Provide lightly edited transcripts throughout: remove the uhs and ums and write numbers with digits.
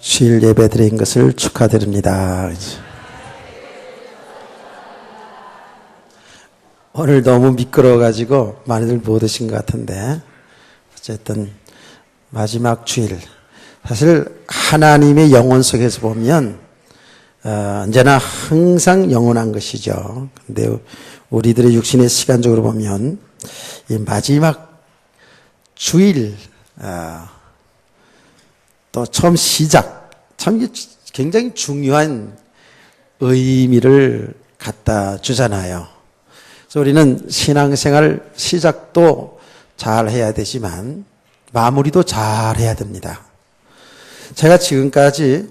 주일 예배 드린 것을 축하드립니다. 오늘 너무 미끄러워가지고 많이들 못 오신 것 같은데, 어쨌든 마지막 주일, 사실 하나님의 영혼 속에서 보면 언제나 항상 영원한 것이죠. 근데 우리들의 육신의 시간적으로 보면 이 마지막 주일, 또 처음 시작, 참 굉장히 중요한 의미를 갖다 주잖아요. 그래서 우리는 신앙생활 시작도 잘 해야 되지만 마무리도 잘 해야 됩니다. 제가 지금까지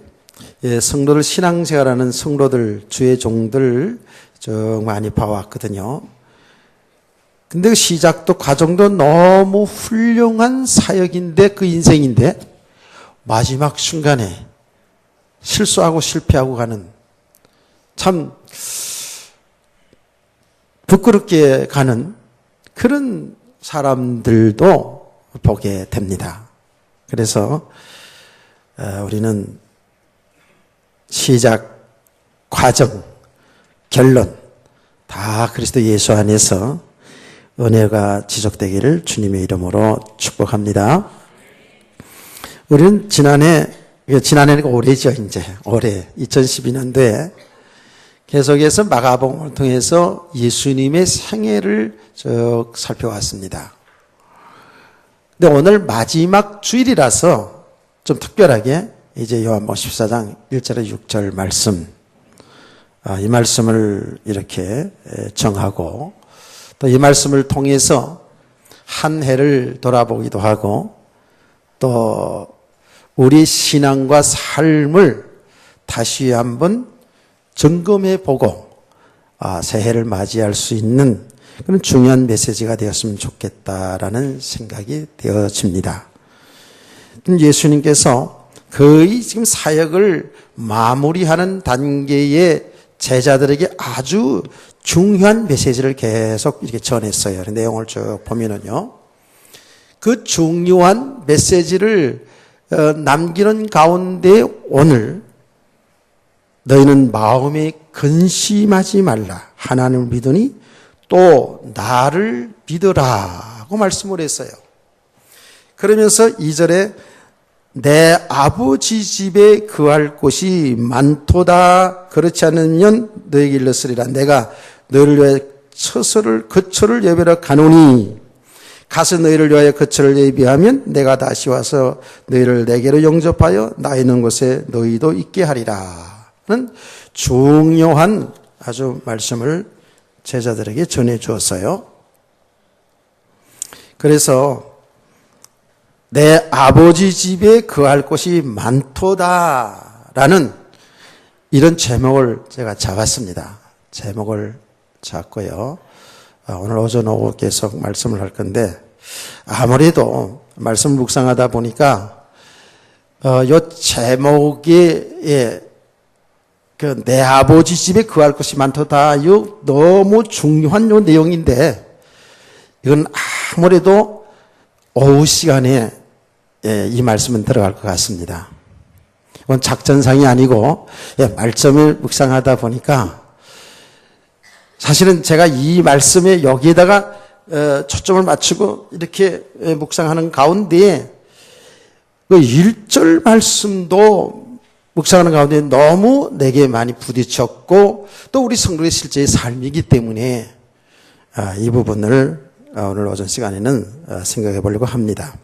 성도들, 신앙생활하는 성도들, 주의 종들 쭉 많이 봐왔거든요. 근데 그 시작도 과정도 너무 훌륭한 사역인데, 그 인생인데 마지막 순간에 실수하고 실패하고 가는, 참 부끄럽게 가는 그런 사람들도 보게 됩니다. 그래서 우리는 시작, 과정, 결론 다 그리스도 예수 안에서 은혜가 지속되기를 주님의 이름으로 축복합니다. 우리는 지난해는 올해죠, 이제. 올해, 2012년도에 계속해서 마가복음을 통해서 예수님의 생애를 쭉 살펴왔습니다. 근데 오늘 마지막 주일이라서 좀 특별하게 이제 요한복음 14장 1절에 6절 말씀, 이 말씀을 이렇게 정하고, 또 이 말씀을 통해서 한 해를 돌아보기도 하고, 또 우리 신앙과 삶을 다시 한번 점검해 보고 새해를 맞이할 수 있는 그런 중요한 메시지가 되었으면 좋겠다라는 생각이 되어집니다. 예수님께서 거의 지금 사역을 마무리하는 단계의 제자들에게 아주 중요한 메시지를 계속 이렇게 전했어요. 그 내용을 쭉 보면은요, 그 중요한 메시지를 남기는 가운데 오늘 너희는 마음에 근심하지 말라. 하나님을 믿으니 또 나를 믿으라고 말씀을 했어요. 그러면서 2절에 내 아버지 집에 거할 곳이 많도다. 그렇지 않으면 너에게 일렀으리라. 내가 너희를 위하여 거처를 예비하러 가노니 가서 너희를 위하여 거처를 예비하면 내가 다시 와서 너희를 내게로 영접하여 나 있는 곳에 너희도 있게 하리라. 는 중요한 아주 말씀을 제자들에게 전해 주었어요. 그래서 내 아버지 집에 거할 곳이 많도다라는 이런 제목을 제가 잡았습니다. 제목을 잡고요. 오늘 오전 오후 계속 말씀을 할 건데, 아무래도 말씀 묵상하다 보니까 요 제목에 내 아버지 집에 거할 것이 많도다, 요 너무 중요한 요 내용인데, 이건 아무래도 오후 시간에 이 말씀은 들어갈 것 같습니다. 이건 작전상이 아니고 말씀을 묵상하다 보니까, 사실은 제가 이 말씀에 여기에다가 초점을 맞추고 이렇게 묵상하는 가운데 그 1절 말씀도 묵상하는 가운데 너무 내게 많이 부딪혔고, 또 우리 성도의 실제의 삶이기 때문에 이 부분을 오늘 오전 시간에는 생각해 보려고 합니다.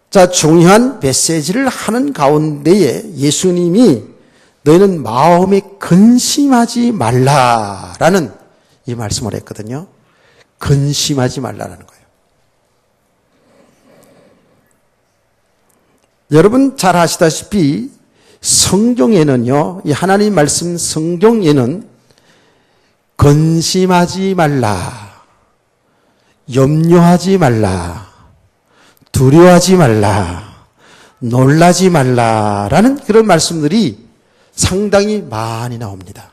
자, 중요한 메시지를 하는 가운데에 예수님이 너희는 마음에 근심하지 말라라는 이 말씀을 했거든요. 근심하지 말라라는 거예요. 여러분 잘 아시다시피 성경에는요, 이 하나님 말씀 성경에는 근심하지 말라, 염려하지 말라, 두려워하지 말라, 놀라지 말라라는 그런 말씀들이 상당히 많이 나옵니다.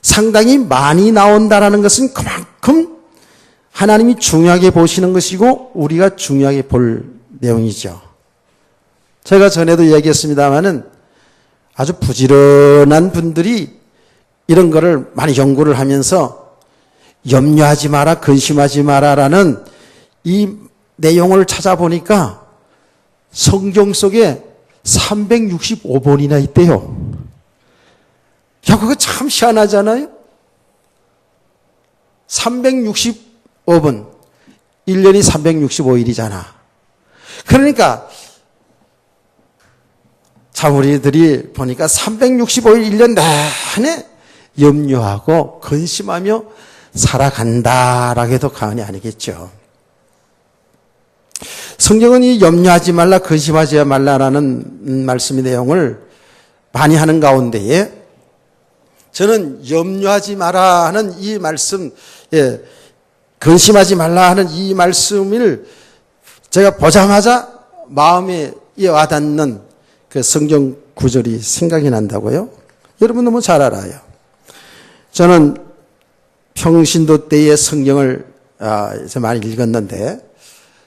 상당히 많이 나온다는 것은 그만큼 하나님이 중요하게 보시는 것이고 우리가 중요하게 볼 내용이죠. 제가 전에도 얘기했습니다마는 아주 부지런한 분들이 이런 거를 많이 연구를 하면서 염려하지 마라, 근심하지 마라라는 이 내용을 찾아보니까 성경 속에 365번이나 있대요. 야, 그거 참 희한하잖아요? 365번. 1년이 365일이잖아. 그러니까 참 우리들이 보니까 365일 1년 내내 염려하고 근심하며 살아간다라고 해도 과언이 아니겠죠. 성경은 이 염려하지 말라, 근심하지 말라라는 말씀의 내용을 많이 하는 가운데에 저는 염려하지 마라 하는 이 말씀, 근심하지 말라 하는 이 말씀을 제가 보자마자 마음에 와닿는 그 성경 구절이 생각이 난다고요. 여러분 너무 잘 알아요. 저는 평신도 때의 성경을 많이 읽었는데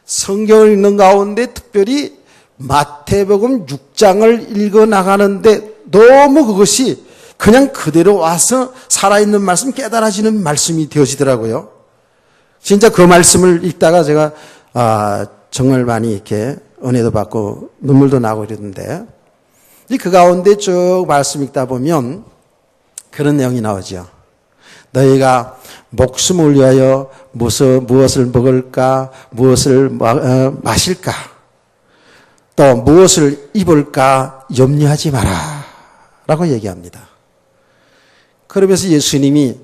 성경을 읽는 가운데 특별히 마태복음 6장을 읽어 나가는데 너무 그것이 그냥 그대로 와서 살아있는 말씀, 깨달아지는 말씀이 되어지더라고요. 진짜 그 말씀을 읽다가 제가 정말 많이 이렇게 은혜도 받고 눈물도 나고 이러는데 그 가운데 쭉 말씀 읽다 보면 그런 내용이 나오죠. 너희가 목숨을 위하여 무엇을 먹을까, 무엇을 마실까, 또 무엇을 입을까 염려하지 마라 라고 얘기합니다. 그러면서 예수님이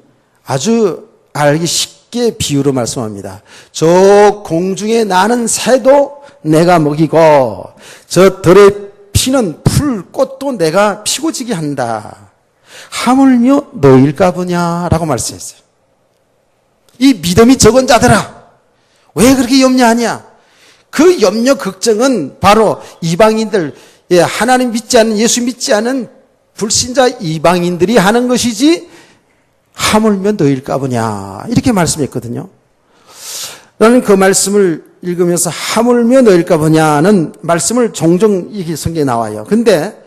아주 알기 쉽게 비유로 말씀합니다. 저 공중에 나는 새도 내가 먹이고 저 들에 피는 풀, 꽃도 내가 피고 지게 한다. 하물며 너일까 보냐라고 말씀했어요. 이 믿음이 적은 자들아, 왜 그렇게 염려하냐? 그 염려 걱정은 바로 이방인들, 하나님 믿지 않는, 예수 믿지 않는 불신자 이방인들이 하는 것이지 하물며 너일까 보냐 이렇게 말씀했거든요. 나는 그 말씀을 읽으면서 하물며 너일까 보냐는 말씀을 종종 이게 성경에 나와요. 근데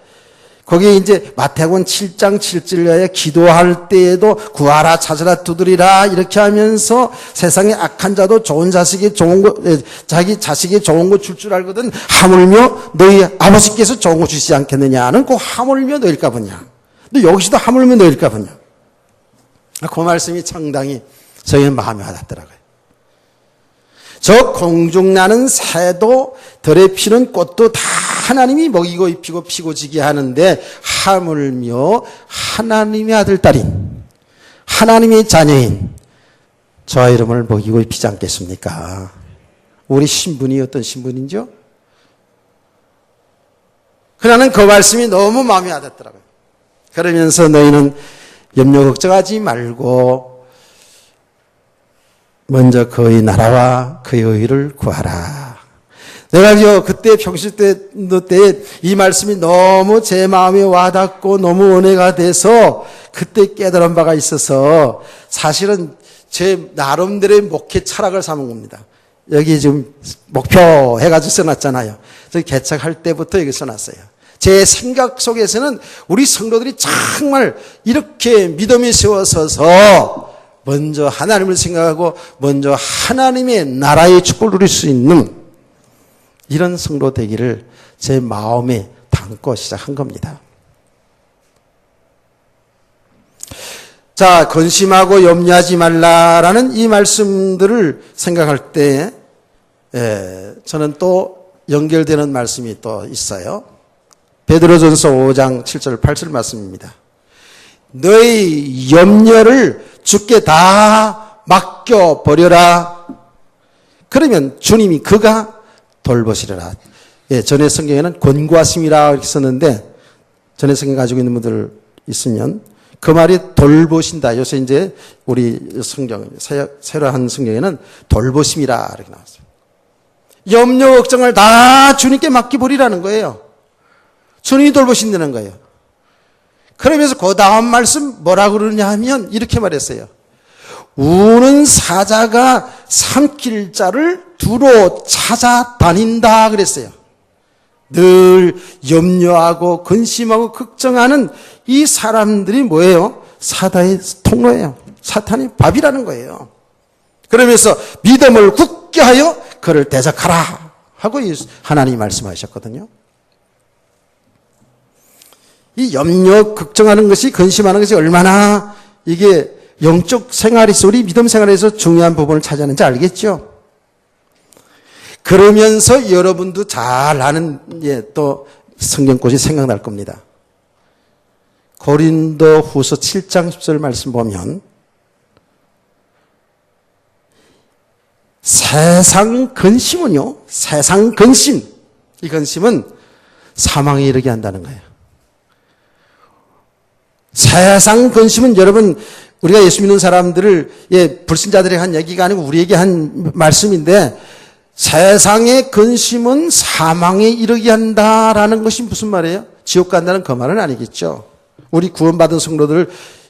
거기에 이제 마태복음 7장 7절에 기도할 때에도 구하라 찾으라 두드리라 이렇게 하면서 세상에 악한 자도 좋은 자식이 좋은 거, 자기 자식이 좋은 거 줄 줄 알거든 하물며 너희 아버지께서 좋은 거 주시지 않겠느냐는 그 하물며 너일까 보냐. 근데 여기서도 하물며 너일까 보냐. 그 말씀이 상당히 저희는 마음에 와닿더라고요. 저 공중 나는 새도 들에 피는 꽃도 다 하나님이 먹이고 입히고 피고 지게 하는데 하물며 하나님의 아들 딸인 하나님의 자녀인 저와 이름을 먹이고 입히지 않겠습니까? 우리 신분이 어떤 신분인지요? 그러나 그 말씀이 너무 마음에 와닿더라고요. 그러면서 너희는 염려 걱정하지 말고 먼저 그의 나라와 그의 의를 구하라. 내가 그때 평신도 때 이 말씀이 너무 제 마음에 와닿고 너무 은혜가 돼서 그때 깨달은 바가 있어서 사실은 제 나름대로의 목회 철학을 삼은 겁니다. 여기 지금 목표 해가지고 써놨잖아요. 저 개척할 때부터 여기 써놨어요. 제 생각 속에서는 우리 성도들이 정말 이렇게 믿음이 세워서서 먼저 하나님을 생각하고 먼저 하나님의 나라의 축복을 누릴 수 있는 이런 성도 되기를 제 마음에 담고 시작한 겁니다. 자, 근심하고 염려하지 말라라는 이 말씀들을 생각할 때 저는 또 연결되는 말씀이 또 있어요. 베드로전서 5장 7절 8절 말씀입니다. 너희 염려를 주께 다 맡겨버려라. 그러면 주님이 그가 돌보시리라. 전에 성경에는 권고하심이라 이렇게 썼는데 전에 성경 가지고 있는 분들 있으면 그 말이 돌보신다. 요새 이제 우리 성경, 새로 한 성경에는 돌보심이라 이렇게 나왔어요. 염려 걱정을 다 주님께 맡겨버리라는 거예요. 주님이 돌보신다는 거예요. 그러면서 그 다음 말씀 뭐라고 그러냐 하면 이렇게 말했어요. 우는 사자가 삼킬 자를 두루 찾아다닌다 그랬어요. 늘 염려하고 근심하고 걱정하는 이 사람들이 뭐예요? 사단의 통로예요. 사탄의 밥이라는 거예요. 그러면서 믿음을 굳게 하여 그를 대적하라 하고 하나님이 말씀하셨거든요. 이 염려, 걱정하는 것이, 근심하는 것이 얼마나 이게 영적 생활에서, 우리 믿음 생활에서 중요한 부분을 차지하는지 알겠죠? 그러면서 여러분도 잘 아는 또 성경꽃이 생각날 겁니다. 고린도 후서 7장 10절 말씀 보면 세상 근심은요, 세상 근심, 이 근심은 사망에 이르게 한다는 거예요. 세상 근심은 여러분, 우리가 예수 믿는 사람들을, 불신자들에게 한 얘기가 아니고 우리에게 한 말씀인데, 세상의 근심은 사망에 이르게 한다라는 것이 무슨 말이에요? 지옥 간다는 그 말은 아니겠죠. 우리 구원받은 성도들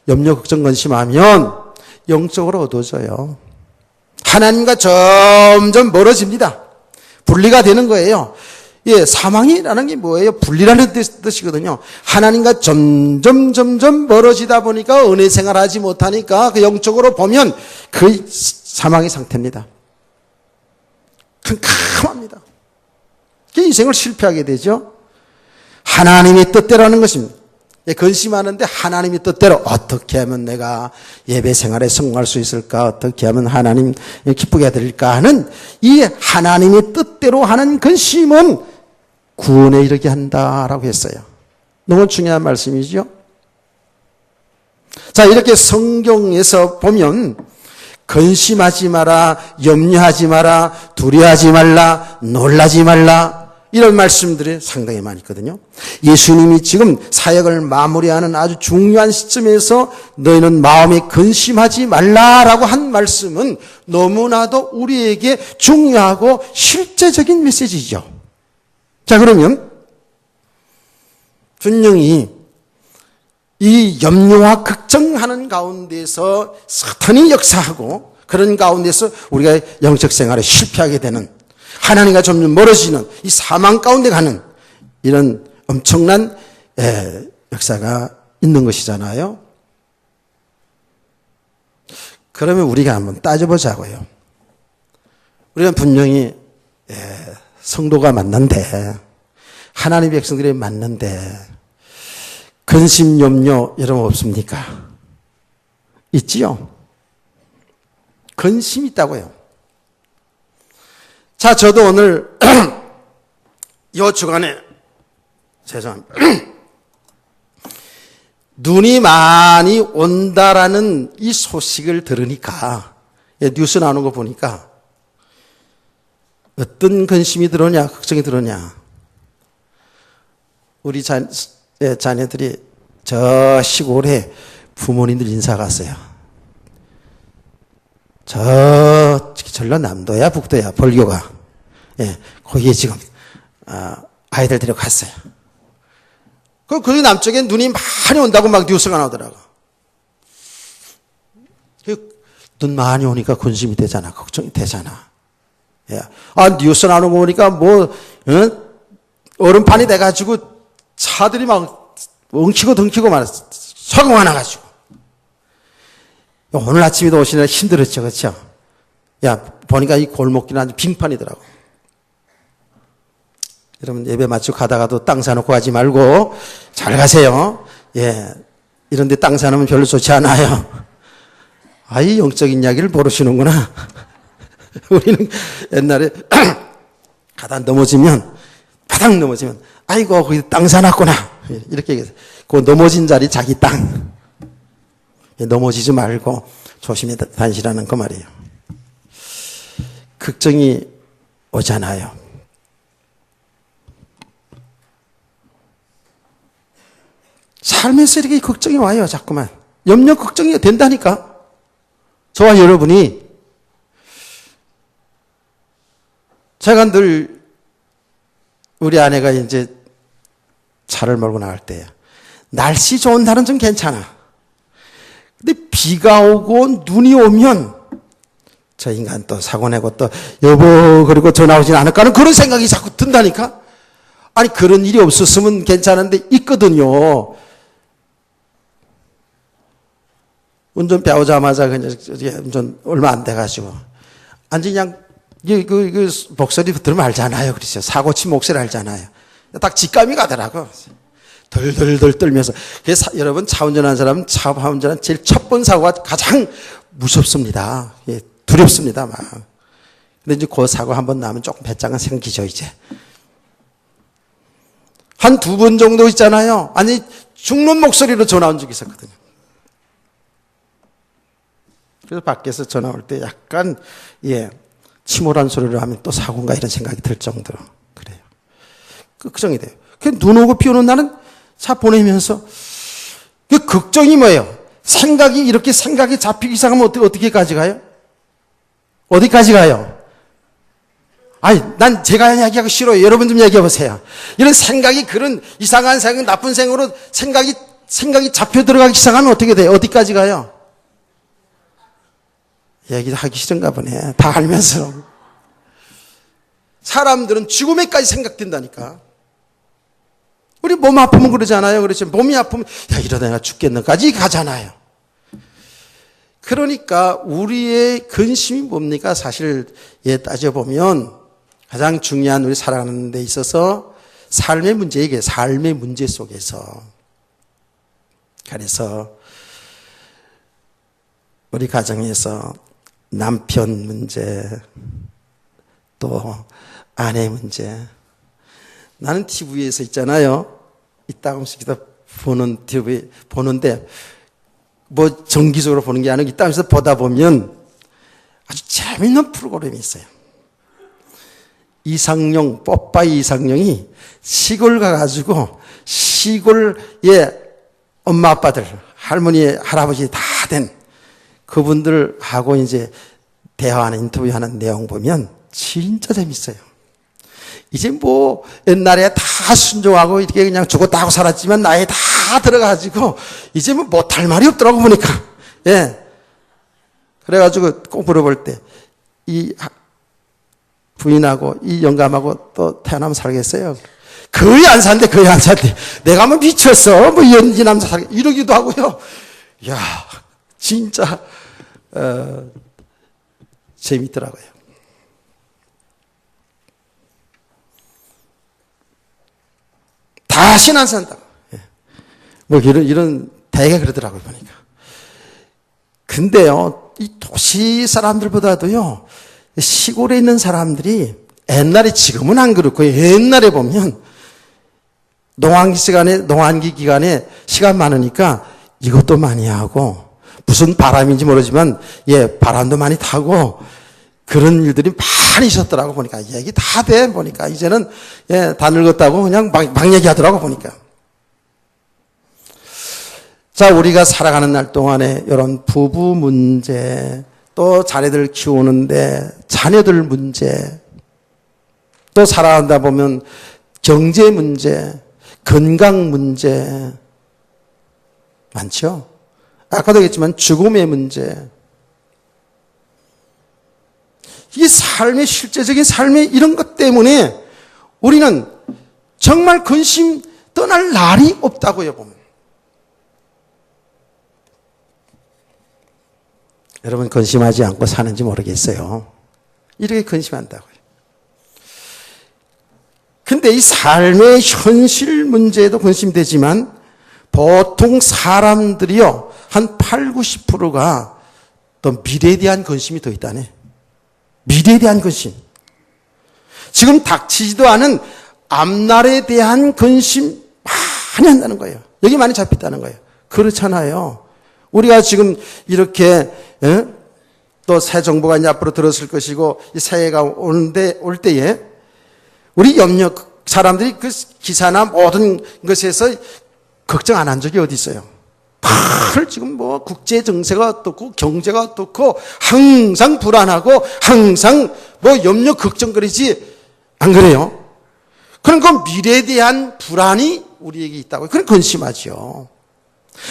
염려, 걱정, 근심하면 영적으로 어두워져요. 하나님과 점점 멀어집니다. 분리가 되는 거예요. 사망이라는 게 뭐예요? 분리라는 뜻이거든요. 하나님과 점점 멀어지다 보니까 은혜 생활하지 못하니까 그 영적으로 보면 그 사망의 상태입니다. 캄캄합니다. 인생을 실패하게 되죠. 하나님의 뜻대로 하는 것입니다. 근심하는데 하나님의 뜻대로 어떻게 하면 내가 예배 생활에 성공할 수 있을까? 어떻게 하면 하나님 기쁘게 해드릴까 하는 이 하나님의 뜻대로 하는 근심은 구원에 이르게 한다라고 했어요. 너무 중요한 말씀이죠. 자, 이렇게 성경에서 보면 근심하지 마라, 염려하지 마라, 두려워하지 말라, 놀라지 말라, 이런 말씀들이 상당히 많이 있거든요. 예수님이 지금 사역을 마무리하는 아주 중요한 시점에서 너희는 마음에 근심하지 말라라고 한 말씀은 너무나도 우리에게 중요하고 실제적인 메시지죠. 자, 그러면 분명히 이 염려와 걱정하는 가운데서 사탄이 역사하고 그런 가운데서 우리가 영적 생활에 실패하게 되는, 하나님과 점점 멀어지는, 이 사망 가운데 가는 이런 엄청난 역사가 있는 것이잖아요. 그러면 우리가 한번 따져보자고요. 우리가 분명히 성도가 맞는데, 하나님의 백성들이 맞는데 근심, 염려 여러분 없습니까? 있지요? 근심 있다고요. 자, 저도 오늘 이 주간에 죄송합니다. 눈이 많이 온다라는 이 소식을 들으니까, 뉴스 나오는 거 보니까 어떤 근심이 들어오냐, 걱정이 들어오냐. 우리 자녀들이 저 시골에 부모님들 인사 갔어요. 저 전라남도야 북도야 벌교가, 거기에 지금 아이들 데려갔어요. 거기 남쪽에 눈이 많이 온다고 막 뉴스가 나오더라고. 눈 많이 오니까 근심이 되잖아, 걱정이 되잖아. 뉴스 나오는 거 보니까 얼음판이 돼가지고 차들이 막 엉키고 덩키고 말았어. 소금 하나 가지고. 오늘 아침에도 오시느라 힘들었죠, 그렇죠? 보니까 이 골목길은 아주 빙판이더라고. 여러분, 예배 마치고 가다가도 땅 사놓고 가지 말고 잘 가세요. 이런데 땅 사놓으면 별로 좋지 않아요. 이 영적인 이야기를 모르시는구나. 우리는 옛날에 가다 넘어지면, 바닥 넘어지면, 아이고, 거기 땅 사놨구나. 이렇게 얘기해서. 그 넘어진 자리 자기 땅. 넘어지지 말고 조심히 다니시라는 그 말이에요. 걱정이 오잖아요. 삶에서 이렇게 걱정이 와요, 자꾸만. 염려, 걱정이 된다니까. 저와 여러분이, 제가 늘 우리 아내가 이제 차를 몰고 나갈 때, 날씨 좋은 날은 좀 괜찮아. 근데 비가 오고 눈이 오면 저 인간 또 사고 내고 또 여보 그리고 전화 오진 않을까 하는 그런 생각이 자꾸 든다니까. 아니 그런 일이 없었으면 괜찮은데 있거든요. 운전 배우자마자 그냥 운전 얼마 안 돼가지고 완전 그냥 그 목소리 들으면 알잖아요. 그렇죠. 사고 친 목소리 알잖아요. 딱 직감이 가더라고. 덜덜덜 떨면서. 그래서 여러분 차 운전하는 사람은 차 운전하는 제일 첫 번 사고가 가장 무섭습니다. 예, 두렵습니다. 막. 근데 이제 그 사고 한 번 나면 조금 배짱은 생기죠 이제. 한 두 번 정도 있잖아요. 아니 죽는 목소리로 전화 온 적이 있었거든요. 그래서 밖에서 전화 올 때 약간 침울한 소리를 하면 또 사고인가 이런 생각이 들 정도로 그래요. 걱정이 돼요. 눈 오고 비 오는 날은 차 보내면서 그 걱정이 뭐예요? 이렇게 생각이 잡히기 시작하면 어디까지 가요? 어디까지 가요? 아니, 난 제가 이야기하기 싫어요. 여러분 좀 얘기해 보세요. 이런 생각이 그런 이상한 생각, 나쁜 생각으로 생각이 잡혀 들어가기 시작하면 어떻게 돼요? 어디까지 가요? 얘기하기 싫은가 보네. 다 알면서. 사람들은 죽음에까지 생각된다니까. 우리 몸 아프면 그러잖아요. 그렇죠. 몸이 아프면 야 이러다 내가 죽겠는까지 가잖아요. 그러니까 우리의 근심이 뭡니까? 사실 따져보면 가장 중요한 우리 살아가는 데 있어서 삶의 문제, 삶의 문제 속에서 그래서 우리 가정에서 남편 문제 또 아내 문제 나는 TV에서 있잖아요. 이따금씩 보는 TV 보는데 뭐 정기적으로 보는 게 아니고 이따금씩 보다 보면 아주 재밌는 프로그램이 있어요. 뽀빠이 이상용이 시골 가가지고 시골의 엄마 아빠들 할머니 할아버지 다 된 그분들하고 이제 대화하는 인터뷰하는 내용 보면 진짜 재밌어요. 이제 뭐 옛날에 다 순종하고 이렇게 그냥 죽었다 하고 살았지만 나이 다 들어가지고 이제 뭐 못할 말이 없더라고 보니까. 예. 그래가지고 꼭 물어볼 때 이 부인하고 이 영감하고 또 태어나면 살겠어요? 거의 안 산대, 거의 안 산대. 내가 뭐 미쳤어. 뭐 이 남자 살겠 이러기도 하고요. 야, 진짜 재밌더라고요. 다시는 안 산다. 뭐 이런 대개 그러더라고요 보니까. 근데요, 이 도시 사람들보다도요 시골에 있는 사람들이 옛날에 지금은 안 그렇고 옛날에 보면 농한기 기간에 시간 많으니까 이것도 많이 하고 무슨 바람인지 모르지만 바람도 많이 타고 그런 일들이 많이 있었더라고 보니까 얘기 다 돼 보니까 이제는 다 늙었다고 그냥 막 얘기하더라고 보니까. 자, 우리가 살아가는 날 동안에 이런 부부 문제, 또 자녀들 키우는데 자녀들 문제, 또 살아간다 보면 경제 문제, 건강 문제 많죠. 아까도 얘기했지만 죽음의 문제. 이 삶의 실제적인 삶의 이런 것 때문에 우리는 정말 근심 떠날 날이 없다고요 보면. 여러분 근심하지 않고 사는지 모르겠어요. 이렇게 근심한다고요. 근데 이 삶의 현실 문제도 근심되지만 보통 사람들이요 한 8, 90%가 또 미래에 대한 근심이 더 있다네. 미래에 대한 근심. 지금 닥치지도 않은 앞날에 대한 근심 많이 한다는 거예요. 여기 많이 잡혔다는 거예요. 그렇잖아요. 우리가 지금 이렇게 또 새 정부가 이제 앞으로 들었을 것이고 이 새해가 올 때에 우리 염려 사람들이 그 기사나 모든 것에서 걱정 안 한 적이 어디 있어요? 늘 지금 뭐 국제 정세가 어떻고 경제가 어떻고 항상 불안하고 항상 뭐 염려 걱정거리지 안 그래요? 그러니까 미래에 대한 불안이 우리에게 있다고 그런 근심하죠.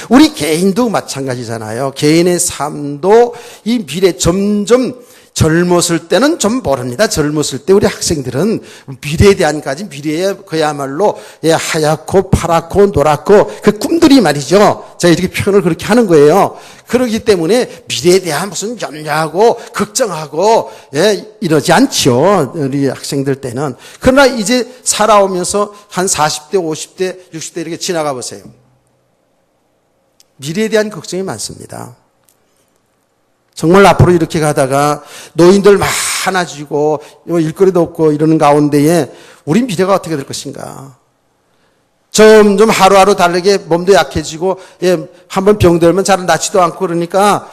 우리 개인도 마찬가지잖아요. 개인의 삶도 이 미래 점점 젊었을 때는 좀 모릅니다. 젊었을 때 우리 학생들은 미래에 대한까지 미래에 그야말로 하얗고 파랗고 노랗고 그 꿈들이 말이죠. 제가 이렇게 표현을 그렇게 하는 거예요. 그렇기 때문에 미래에 대한 무슨 염려하고 걱정하고 이러지 않죠. 우리 학생들 때는. 그러나 이제 살아오면서 한 40대, 50대, 60대 이렇게 지나가 보세요. 미래에 대한 걱정이 많습니다. 정말 앞으로 이렇게 가다가 노인들 많아지고 일거리도 없고 이러는 가운데에 우리 미래가 어떻게 될 것인가. 점점 하루하루 다르게 몸도 약해지고 한번 병들면 잘 낫지도 않고 그러니까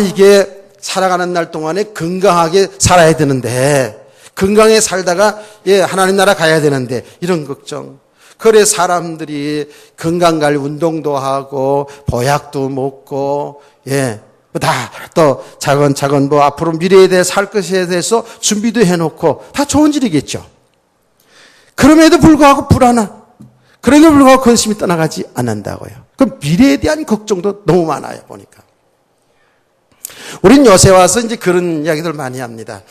이게 살아가는 날 동안에 건강하게 살아야 되는데 건강하게 살다가 하나님 나라 가야 되는데 이런 걱정. 그래 사람들이 건강관리 운동도 하고 보약도 먹고 다 또 차근차근 앞으로 미래에 대해서 할 것에 대해서 준비도 해놓고 다 좋은 일이겠죠. 그럼에도 불구하고 불안한, 그럼에도 불구하고 근심이 떠나가지 않는다고요. 그 미래에 대한 걱정도 너무 많아요, 보니까. 우린 요새 와서 이제 그런 이야기들 많이 합니다.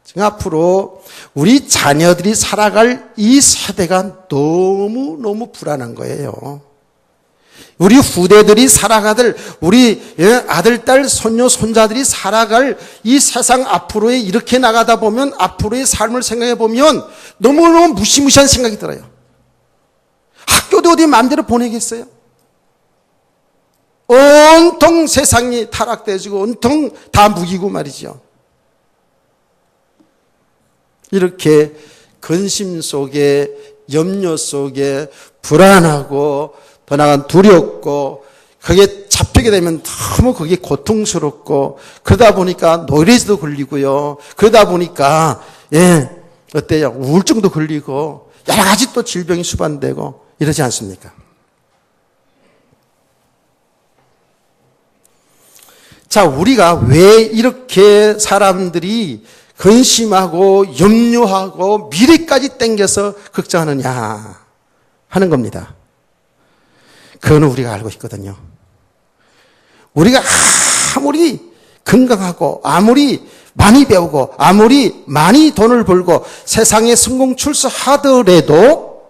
지금 앞으로 우리 자녀들이 살아갈 이 세대가 너무너무 불안한 거예요. 우리 후대들이 살아가들 우리 아들, 딸, 손녀, 손자들이 살아갈 이 세상 앞으로에 이렇게 나가다 보면 앞으로의 삶을 생각해 보면 너무너무 무시무시한 생각이 들어요. 학교도 어디 마음대로 보내겠어요? 온통 세상이 타락되어지고 온통 다 무기고 말이죠. 이렇게 근심 속에 염려 속에 불안하고 더 나아간 두렵고 그게 잡히게 되면 너무 그게 고통스럽고 그러다 보니까 노이로제도 걸리고요. 그러다 보니까 어때요? 우울증도 걸리고 여러 가지 또 질병이 수반되고 이러지 않습니까? 자, 우리가 왜 이렇게 사람들이 근심하고 염려하고 미래까지 땡겨서 걱정하느냐 하는 겁니다. 그거는 우리가 알고 있거든요. 우리가 아무리 건강하고 아무리 많이 배우고 아무리 많이 돈을 벌고 세상에 성공 출세하더라도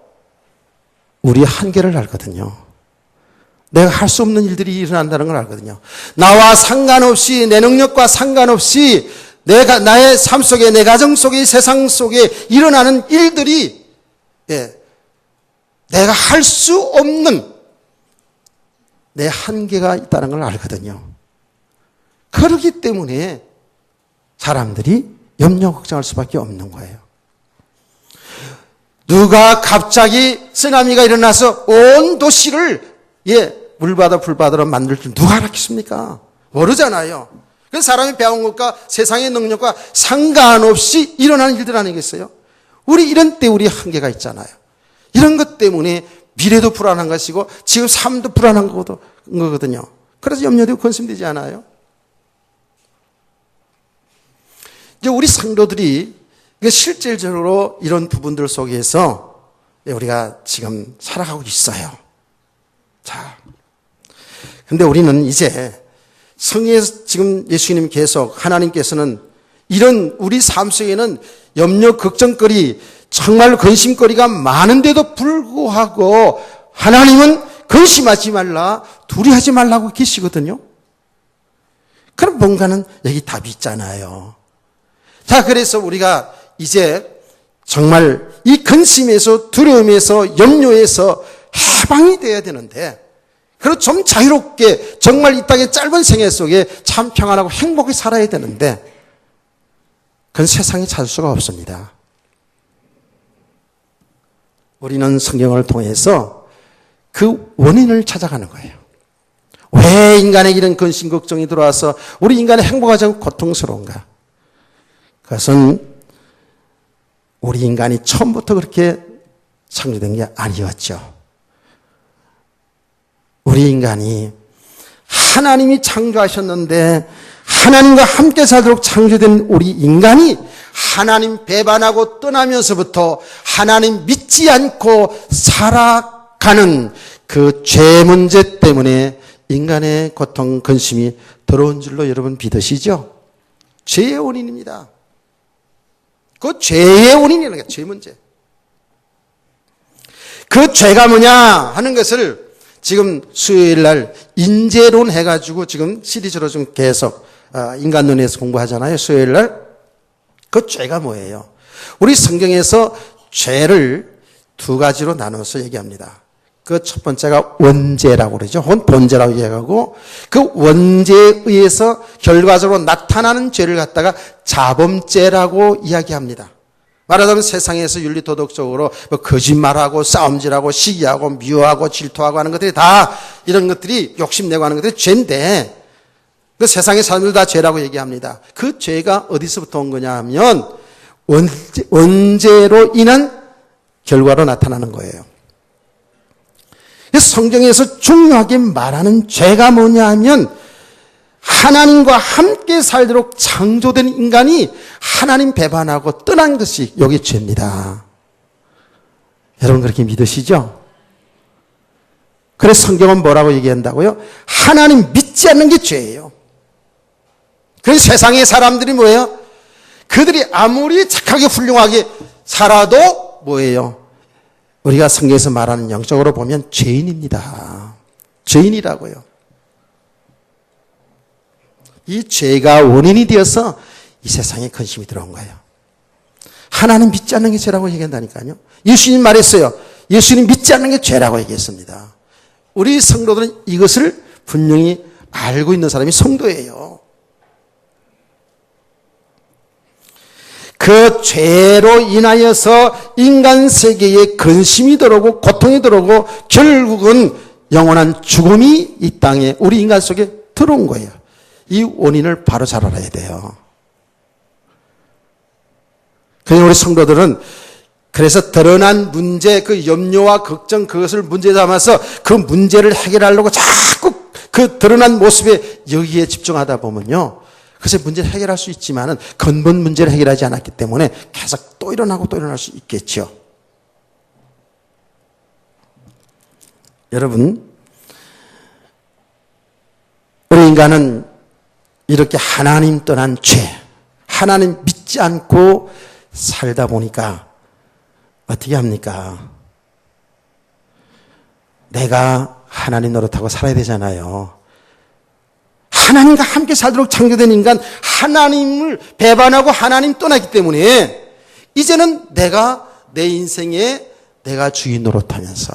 우리 한계를 알거든요. 내가 할 수 없는 일들이 일어난다는 걸 알거든요. 나와 상관없이 내 능력과 상관없이 나의 삶 속에 내 가정 속에 세상 속에 일어나는 일들이 내가 할 수 없는 내 한계가 있다는 걸 알거든요. 그렇기 때문에 사람들이 염려 걱정할 수밖에 없는 거예요. 누가 갑자기 쓰나미가 일어나서 온 도시를 물바다 불바다로 만들 줄 누가 알았겠습니까? 모르잖아요. 그 사람이 배운 것과 세상의 능력과 상관없이 일어나는 일들 아니겠어요? 우리 이런 때 우리 한계가 있잖아요. 이런 것 때문에 미래도 불안한 것이고 지금 삶도 불안한 거거든요. 그래서 염려되고 근심되지 않아요. 이제 우리 성도들이 실질적으로 이런 부분들 속에서 우리가 지금 살아가고 있어요. 자, 근데 우리는 이제 성경에서 지금 예수님 계속 하나님께서는 이런 우리 삶 속에는 염려 걱정거리 정말 근심거리가 많은데도 불구하고 하나님은 근심하지 말라 두려워하지 말라고 계시거든요. 그럼 뭔가는 여기 답이 있잖아요. 자, 그래서 우리가 이제 정말 이 근심에서 두려움에서 염려에서 해방이 돼야 되는데 그리고 좀 자유롭게 정말 이 땅의 짧은 생애 속에 참 평안하고 행복하게 살아야 되는데 그건 세상에 찾을 수가 없습니다. 우리는 성경을 통해서 그 원인을 찾아가는 거예요. 왜 인간에게 이런 근심 걱정이 들어와서 우리 인간의 행복하지 않고 고통스러운가? 그것은 우리 인간이 처음부터 그렇게 창조된 게 아니었죠. 우리 인간이 하나님이 창조하셨는데 하나님과 함께 살도록 창조된 우리 인간이 하나님 배반하고 떠나면서부터 하나님 믿지 않고 살아가는 그 죄 문제 때문에 인간의 고통, 근심이 들어온 줄로 여러분 믿으시죠? 죄의 원인입니다. 그 죄의 원인이라는 게 죄 문제. 그 죄가 뭐냐 하는 것을 지금 수요일 날 인재론 해가지고 지금 시리즈로 좀 계속 인간론에서 공부하잖아요. 수요일 날. 그 죄가 뭐예요? 우리 성경에서 죄를 두 가지로 나눠서 얘기합니다. 그 첫 번째가 원죄라고 그러죠. 혹은 본죄라고 얘기하고 그 원죄에 의해서 결과적으로 나타나는 죄를 갖다가 자범죄라고 이야기합니다. 말하자면 세상에서 윤리도덕적으로 뭐 거짓말하고 싸움질하고 시기하고 미워하고 질투하고 하는 것들이 다 이런 것들이 욕심내고 하는 것들이 죄인데 그 세상의 사람들 다 죄라고 얘기합니다. 그 죄가 어디서부터 온 거냐 하면 원죄로 인한 결과로 나타나는 거예요. 그래서 성경에서 중요하게 말하는 죄가 뭐냐 하면 하나님과 함께 살도록 창조된 인간이 하나님 배반하고 떠난 것이 여기 죄입니다. 여러분 그렇게 믿으시죠? 그래서 성경은 뭐라고 얘기한다고요? 하나님 믿지 않는 게 죄예요. 그래서 세상의 사람들이 뭐예요? 그들이 아무리 착하게 훌륭하게 살아도 뭐예요? 우리가 성경에서 말하는 영적으로 보면 죄인입니다. 죄인이라고요. 이 죄가 원인이 되어서 이 세상에 근심이 들어온 거예요. 하나님 믿지 않는 게 죄라고 얘기한다니까요. 예수님 말했어요. 예수님 믿지 않는 게 죄라고 얘기했습니다. 우리 성도들은 이것을 분명히 알고 있는 사람이 성도예요. 그 죄로 인하여서 인간 세계에 근심이 들어오고 고통이 들어오고 결국은 영원한 죽음이 이 땅에 우리 인간 속에 들어온 거예요. 이 원인을 바로 잘 알아야 돼요. 그래서 우리 성도들은 그래서 드러난 문제, 그 염려와 걱정 그것을 문제 삼아서 그 문제를 해결하려고 자꾸 그 드러난 모습에 여기에 집중하다 보면요. 그래서 문제를 해결할 수 있지만은 근본 문제를 해결하지 않았기 때문에 계속 또 일어나고 또 일어날 수 있겠죠. 여러분, 우리 인간은 이렇게 하나님 떠난 죄, 하나님 믿지 않고 살다 보니까 어떻게 합니까? 내가 하나님 노릇하고 살아야 되잖아요. 하나님과 함께 살도록 창조된 인간, 하나님을 배반하고 하나님 떠나기 때문에 이제는 내가 내 인생에 내가 주인 노릇하면서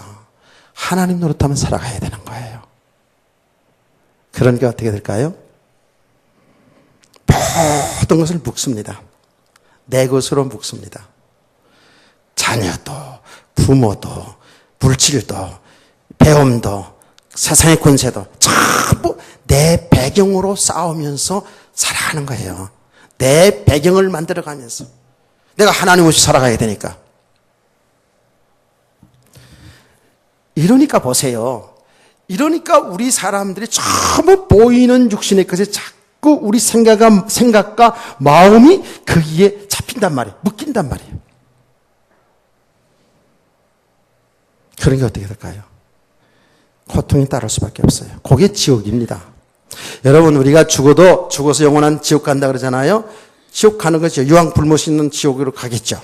하나님 노릇하면 살아가야 되는 거예요. 그러니까 어떻게 될까요? 모든 것을 묶습니다. 내 것으로 묶습니다. 자녀도, 부모도, 물질도, 배움도, 세상의 권세도 전부 내 배경으로 싸우면서 살아가는 거예요. 내 배경을 만들어가면서 내가 하나님 없이 살아가야 되니까. 이러니까 보세요. 이러니까 우리 사람들이 전부 보이는 육신의 것에 자꾸 우리 생각과 마음이 거기에 잡힌단 말이에요. 묶인단 말이에요. 그러니까 어떻게 될까요? 고통이 따를 수밖에 없어요. 그게 지옥입니다. 여러분, 우리가 죽어서 영원한 지옥 간다 그러잖아요. 지옥 가는 거죠. 유황 불못이 있는 지옥으로 가겠죠.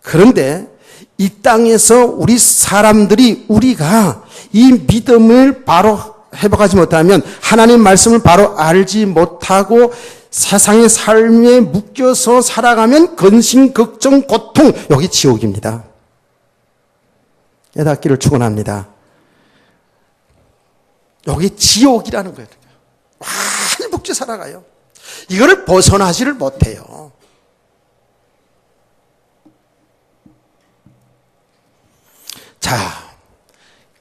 그런데 이 땅에서 우리 사람들이 우리가 이 믿음을 바로 회복하지 못하면 하나님 말씀을 바로 알지 못하고 세상의 삶에 묶여서 살아가면 근심, 걱정, 고통, 여기 지옥입니다. 깨닫기를 축원합니다. 여기 지옥이라는 거예요. 많이 묶여 살아가요. 이거를 벗어나지를 못해요. 자,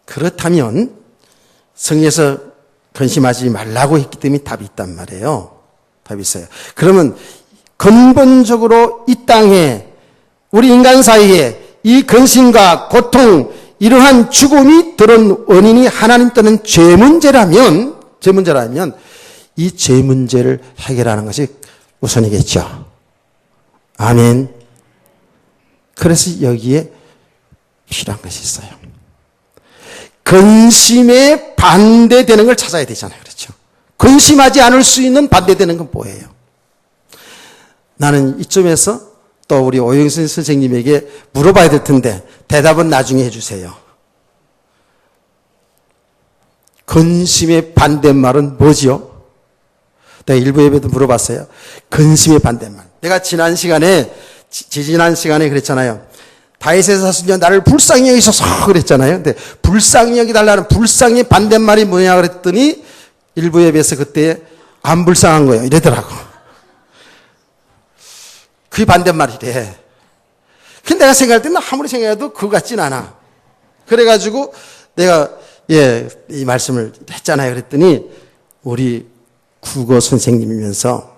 그렇다면 성경에서 근심하지 말라고 했기 때문에 답이 있단 말이에요. 답이 있어요. 그러면 근본적으로 이 땅에 우리 인간 사이에 이 근심과 고통, 이러한 죽음이 들은 원인이 하나님 떠난 죄 문제라면 이 죄 문제를 해결하는 것이 우선이겠죠. 아멘. 그래서 여기에 필요한 것이 있어요. 근심에 반대되는 걸 찾아야 되잖아요. 그렇죠? 근심하지 않을 수 있는 반대되는 건 뭐예요? 나는 이쯤에서 또 우리 오영신 선생님에게 물어봐야 될 텐데 대답은 나중에 해주세요. 근심의 반대말은 뭐지요? 내가 일부 예배도 물어봤어요. 근심의 반대말. 내가 지난 시간에 그랬잖아요. 다윗의 사순이여 나를 불쌍히 여기소서 그랬잖아요. 근데 불쌍히 여기달라는 불쌍의 반대말이 뭐냐 그랬더니 일부 예배에서 그때 안 불쌍한 거예요. 이러더라고. 그게 반대말이래. 근데 내가 생각할 때는 아무리 생각해도 그거 같진 않아. 그래가지고 내가 이 말씀을 했잖아요. 그랬더니 우리 국어 선생님이면서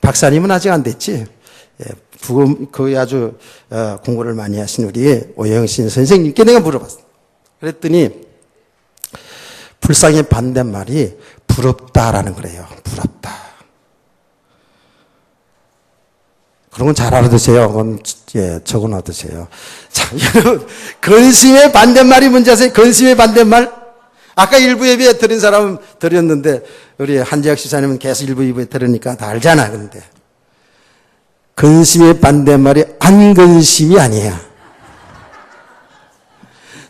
박사님은 아직 안 됐지. 거의 아주 공부를 많이 하신 우리 오영신 선생님께 내가 물어봤어. 그랬더니 불쌍의 반대말이 부럽다라는 거래요. 부럽다. 그런 건 잘 알아두세요. 그건 적어 놔두세요. 자, 여러분 근심의 반대말이 뭔지 아세요? 근심의 반대말? 아까 일부 예배에 들은 사람은 들었는데 우리 한재혁 시사님은 계속 일부 예배에 들으니까 다 알잖아. 근데 근심의 반대말이 안근심이 아니에요.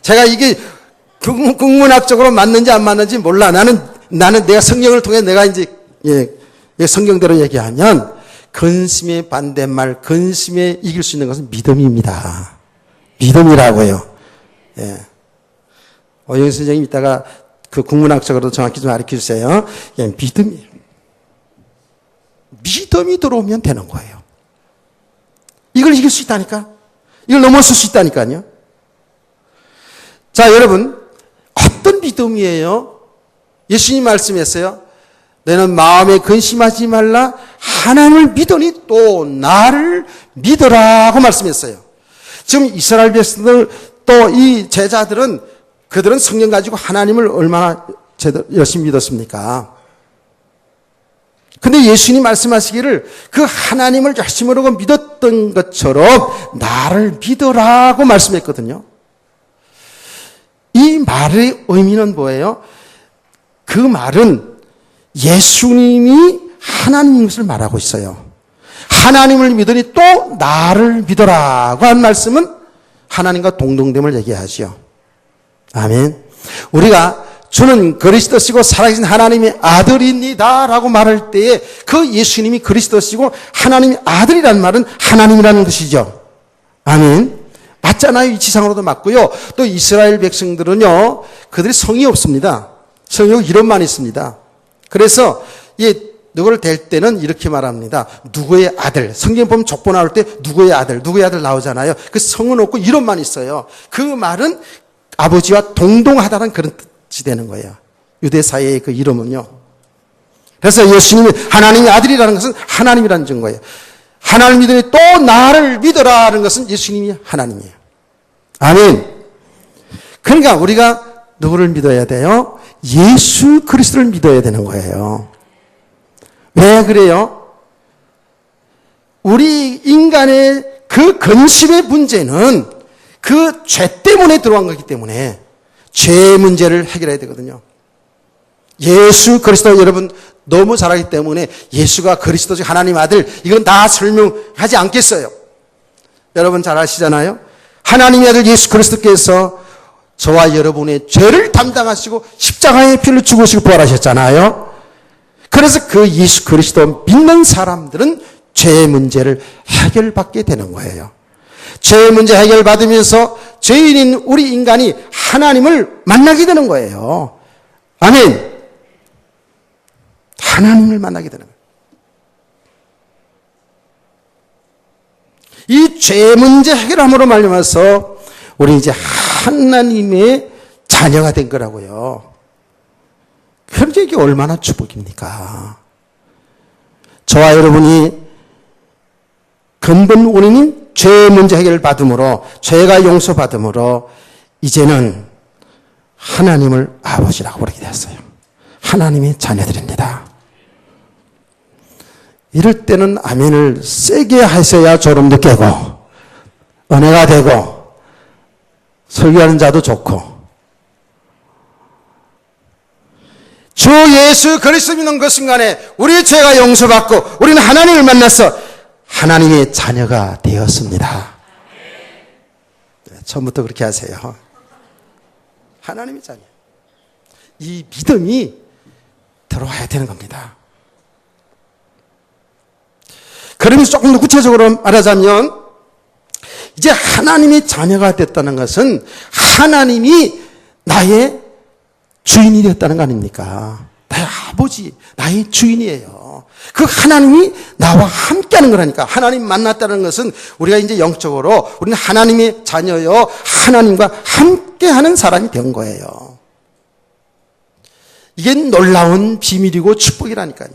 제가 이게 국문학적으로 맞는지 안 맞는지 몰라. 나는 내가 성경을 통해 내가 이제 성경대로 얘기하면 근심의 반대말, 근심에 이길 수 있는 것은 믿음입니다. 믿음이라고요. 오영희 선생님 이따가 그 국문학적으로 정확히 좀 가르쳐 주세요. 믿음이에요. 믿음이 들어오면 되는 거예요. 이걸 이길 수 있다니까? 이걸 넘어설 수 있다니까요? 자, 여러분, 어떤 믿음이에요? 예수님 말씀했어요. 너는 마음에 근심하지 말라. 하나님을 믿으니 또 나를 믿으라고 말씀했어요. 지금 이스라엘 백성들 또 이 제자들은 그들은 성경 가지고 하나님을 얼마나 열심히 믿었습니까? 근데 예수님 말씀하시기를 그 하나님을 열심히 믿었던 것처럼 나를 믿으라고 말씀했거든요. 이 말의 의미는 뭐예요? 그 말은 예수님이 하나님인 것을 말하고 있어요. 하나님을 믿으니 또 나를 믿으라고 한 말씀은 하나님과 동등됨을 얘기하죠. 아멘. 우리가 주는 그리스도시고 살아계신 하나님의 아들입니다 라고 말할 때에 그 예수님이 그리스도시고 하나님의 아들이라는 말은 하나님이라는 것이죠. 아멘. 맞잖아요. 이치상으로도 맞고요. 또 이스라엘 백성들은요, 그들이 성이 없습니다. 성이 이름만 있습니다. 그래서 누구를 댈 때는 이렇게 말합니다. 누구의 아들. 성경 보면 족보 나올 때 누구의 아들 나오잖아요. 그 성은 없고 이름만 있어요. 그 말은 아버지와 동동하다는 그런 뜻이 되는 거예요. 유대 사회의 그 이름은요. 그래서 예수님이 하나님의 아들이라는 것은 하나님이라는 증거예요. 하나님을 믿으니 또 나를 믿으라는 것은 예수님이 하나님이에요. 아멘. 그러니까 우리가 누구를 믿어야 돼요? 예수 그리스도를 믿어야 되는 거예요. 왜 그래요? 우리 인간의 그 근심의 문제는 그 죄 때문에 들어간 거기 때문에 죄의 문제를 해결해야 되거든요. 예수 그리스도 여러분 너무 잘 알기 때문에 예수가 그리스도 중 하나님 아들 이건 다 설명하지 않겠어요. 여러분 잘 아시잖아요. 하나님의 아들 예수 그리스도께서 저와 여러분의 죄를 담당하시고 십자가의 피를 죽으시고 부활하셨잖아요. 그래서 그 예수 그리스도 믿는 사람들은 죄의 문제를 해결받게 되는 거예요. 죄의 문제 해결받으면서 죄인인 우리 인간이 하나님을 만나게 되는 거예요. 아멘. 하나님을 만나게 되는 거예요. 이 죄 문제 해결함으로 말미암아서 우리 이제 하나님의 자녀가 된 거라고요. 그런데 이게 얼마나 축복입니까? 저와 여러분이 근본 원인인 죄 문제 해결을 받음으로 죄가 용서받음으로 이제는 하나님을 아버지라고 부르게 되었어요. 하나님의 자녀들입니다. 이럴 때는 아멘을 세게 하셔야 졸음도 깨고 은혜가 되고 설교하는 자도 좋고 주 예수 그리스도 믿는 그 순간에 우리의 죄가 용서받고 우리는 하나님을 만나서 하나님의 자녀가 되었습니다. 네, 처음부터 그렇게 하세요. 하나님의 자녀. 이 믿음이 들어와야 되는 겁니다. 그러면서 조금 더 구체적으로 말하자면 이제 하나님의 자녀가 됐다는 것은 하나님이 나의 주인이 되었다는 거 아닙니까? 나의 아버지, 나의 주인이에요. 그 하나님이 나와 함께하는 거라니까. 하나님 만났다는 것은 우리가 이제 영적으로 우리는 하나님의 자녀요, 하나님과 함께하는 사람이 된 거예요. 이게 놀라운 비밀이고 축복이라니까요.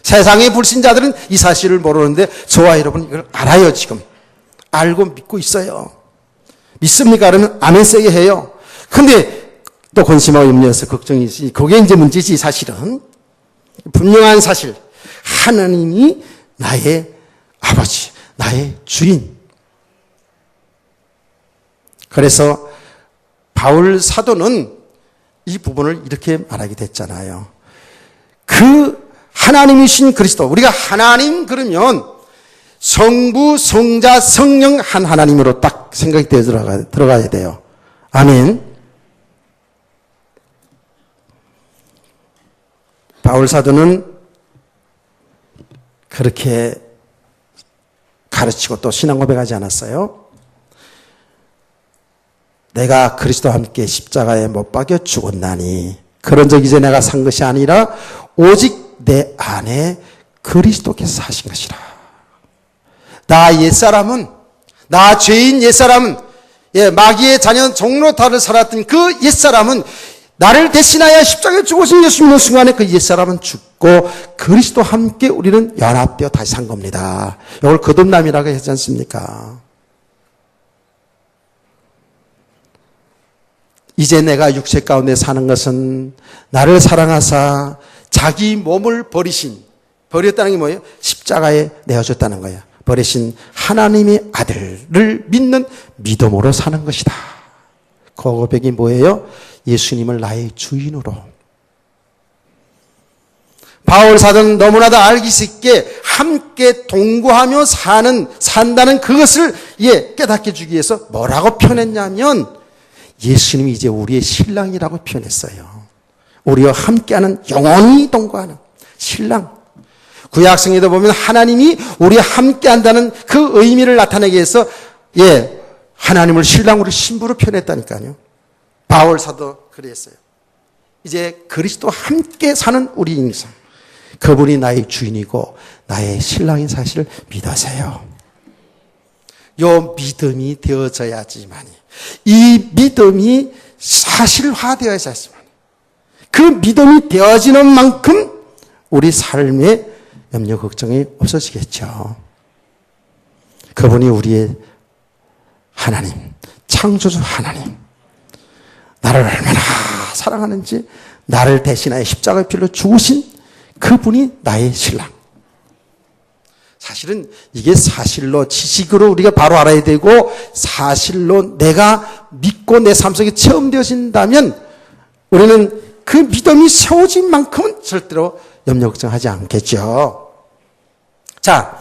세상의 불신자들은 이 사실을 모르는데 저와 여러분 이걸 알아요. 지금 알고 믿고 있어요. 믿습니까? 그러면 아멘 세게 해요. 근데 또 근심하고 염려해서 걱정이 있으니 그게 이제 문제지. 사실은 분명한 사실, 하나님이 나의 아버지, 나의 주인. 그래서 바울 사도는 이 부분을 이렇게 말하게 됐잖아요. 그 하나님이신 그리스도, 우리가 하나님 그러면 성부, 성자, 성령 한 하나님으로 딱 생각이 되어 들어가야 돼요. 아멘. 바울 사도는 그렇게 가르치고 또 신앙 고백하지 않았어요? 내가 그리스도와 함께 십자가에 못 박여 죽었나니 그런 적 이제 내가 산 것이 아니라 오직 내 안에 그리스도께서 사신 것이라. 나 옛사람은, 나 죄인 옛사람은, 마귀의 자녀 종로타를 살았던 그 옛사람은 나를 대신하여 십자가에 죽으신 예수 믿는 순간에 그 옛사람은 죽고 그리스도와 함께 우리는 연합되어 다시 산 겁니다. 이걸 거듭남이라고 하지 않습니까? 이제 내가 육체 가운데 사는 것은 나를 사랑하사 자기 몸을 버렸다는 게 뭐예요? 십자가에 내어줬다는 거예요. 버리신 하나님의 아들을 믿는 믿음으로 사는 것이다. 그 고백이 뭐예요? 예수님을 나의 주인으로. 바울 사도는 너무나도 알기 쉽게 함께 동거하며 산다는 그것을 깨닫게 주기 위해서 뭐라고 표현했냐면 예수님이 이제 우리의 신랑이라고 표현했어요. 우리와 함께하는, 영원히 동거하는 신랑. 구약성에도 보면 하나님이 우리와 함께한다는 그 의미를 나타내기 위해서 하나님을 신랑으로 신부로 표현했다니까요. 바울 사도 그랬어요. 이제 그리스도와 함께 사는 우리 인생, 그분이 나의 주인이고 나의 신랑인 사실을 믿으세요. 요 믿음이 되어져야지만, 이 믿음이 사실화되어야지만, 그 믿음이 되어지는 만큼 우리 삶에 염려 걱정이 없어지겠죠. 그분이 우리의 하나님, 창조주 하나님, 나를 얼마나 사랑하는지, 나를 대신하여 십자가의 피로 죽으신 그분이 나의 신랑. 사실은 이게 사실로, 지식으로 우리가 바로 알아야 되고 사실로 내가 믿고 내 삶 속에 체험되어진다면 우리는 그 믿음이 세워진 만큼은 절대로 염려 걱정하지 않겠죠. 자,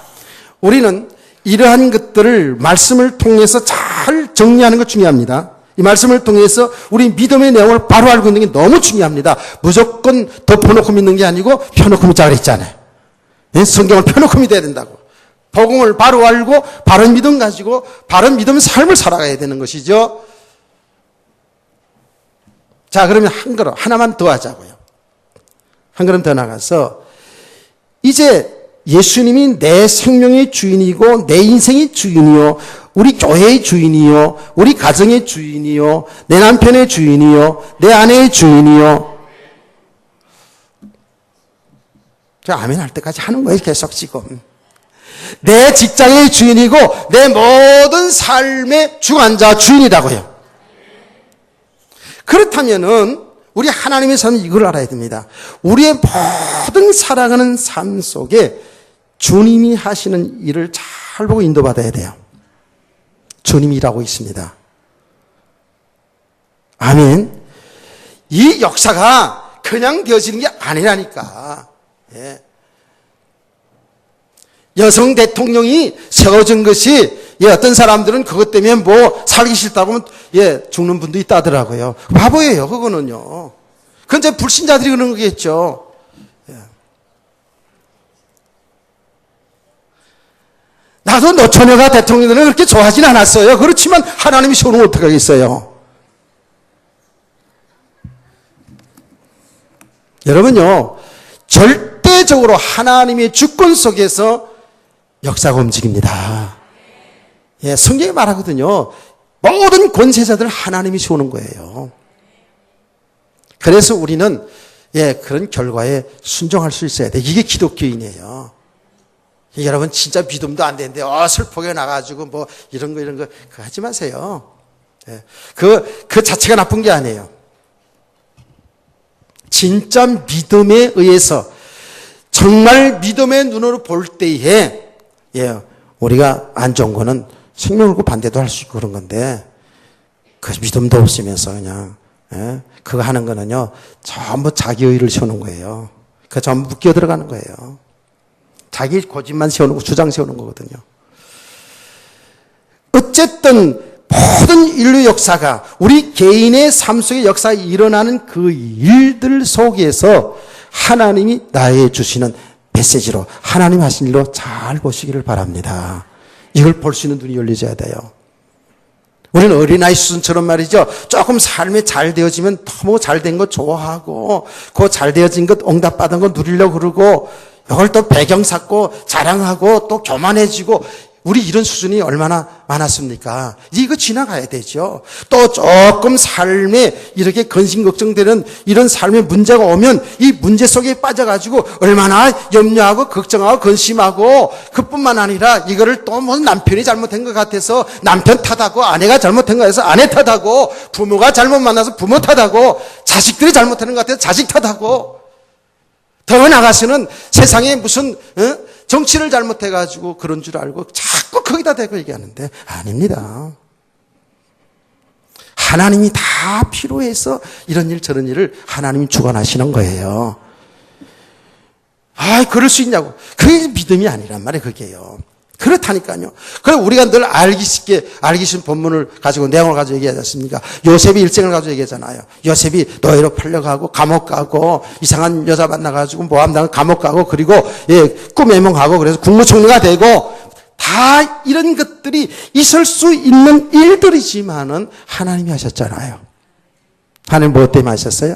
우리는 이러한 것들을 말씀을 통해서 잘 정리하는 것 중요합니다. 이 말씀을 통해서 우리 믿음의 내용을 바로 알고 있는 게 너무 중요합니다. 무조건 덮어놓고 믿는 게 아니고 펴놓고 믿자 그랬잖아요. 성경을 펴놓고 믿어야 된다고. 복음을 바로 알고 바른 믿음 가지고 바른 믿음의 삶을 살아가야 되는 것이죠. 자, 그러면 한 걸음 하나만 더 하자고요. 한 걸음 더 나가서 이제 예수님이 내 생명의 주인이고 내 인생의 주인이요, 우리 교회의 주인이요, 우리 가정의 주인이요, 내 남편의 주인이요, 내 아내의 주인이요. 제가 아멘 할 때까지 하는 거예요. 계속 지금. 내 직장의 주인이고 내 모든 삶의 주관자 주인이라고요. 그렇다면은 우리 하나님의 삶은 이걸 알아야 됩니다. 우리의 모든 살아가는 삶 속에 주님이 하시는 일을 잘 보고 인도받아야 돼요. 주님이 일하고 있습니다. 아멘. 이 역사가 그냥 되어지는 게 아니라니까. 여성 대통령이 세워진 것이 어떤 사람들은 그것 때문에 뭐 살기 싫다고 하면 죽는 분도 있다더라고요. 바보예요, 그거는요. 그건 이제 불신자들이 그런 거겠죠. 나도 노처녀가 대통령들은 그렇게 좋아하진 않았어요. 그렇지만 하나님이 세우는 걸 어떻게 하겠어요? 여러분요, 절대적으로 하나님의 주권 속에서 역사가 움직입니다. 성경이 말하거든요. 모든 권세자들 하나님이 세우는 거예요. 그래서 우리는 그런 결과에 순종할 수 있어야 돼. 이게 기독교인이에요. 여러분 진짜 믿음도 안 되는데 슬프게 나가지고 뭐 이런 거 그거 하지 마세요. 그 자체가 나쁜 게 아니에요. 진짜 믿음에 의해서 정말 믿음의 눈으로 볼 때에 우리가 안 좋은 거는 생명을 걸고 반대도 할 수 있고 그런 건데 그 믿음도 없으면서 그냥 그거 하는 거는요 전부 자기 의의를 세우는 거예요. 그 전부 묶여 들어가는 거예요. 자기 고집만 세우는 거, 주장 세우는 거거든요. 어쨌든 모든 인류 역사가 우리 개인의 삶 속에 역사에 일어나는 그 일들 속에서 하나님이 나에게 주시는 메시지로 하나님 하신 일로 잘 보시기를 바랍니다. 이걸 볼 수 있는 눈이 열려져야 돼요. 우리는 어린아이 수준처럼 말이죠. 조금 삶이 잘 되어지면 너무 잘된 거 좋아하고 그 잘 되어진 것 응답받은 거 누리려고 그러고 이걸 또 배경 삼고 자랑하고 또 교만해지고 우리 이런 수준이 얼마나 많았습니까? 이거 지나가야 되죠. 또 조금 삶에 이렇게 근심 걱정되는 이런 삶의 문제가 오면 이 문제 속에 빠져가지고 얼마나 염려하고 걱정하고 근심하고 그뿐만 아니라 이거를 또 뭐 남편이 잘못한 것 같아서 남편 탓하고 아내가 잘못한 것 같아서 아내 탓하고 부모가 잘못 만나서 부모 탓하고 자식들이 잘못하는 것 같아서 자식 탓하고 더 나가서는 세상에 무슨 정치를 잘못해가지고 그런 줄 알고 자꾸 거기다 대고 얘기하는데 아닙니다. 하나님이 다 필요해서 이런 일 저런 일을 하나님이 주관하시는 거예요. 그럴 수 있냐고. 그게 믿음이 아니란 말이에요. 그게요. 그렇다니까요. 그래서 우리가 늘 알기 쉬운 본문을 가지고 내용을 가지고 얘기하지 않습니까? 요셉이 일생을 가지고 얘기하잖아요. 요셉이 노예로 팔려가고 감옥 가고 이상한 여자 만나가지고 모함당한 감옥 가고 그리고 꿈해몽하고 그래서 국무총리가 되고 다 이런 것들이 있을 수 있는 일들이지만은 하나님이 하셨잖아요. 하나님 무엇 때문에 하셨어요?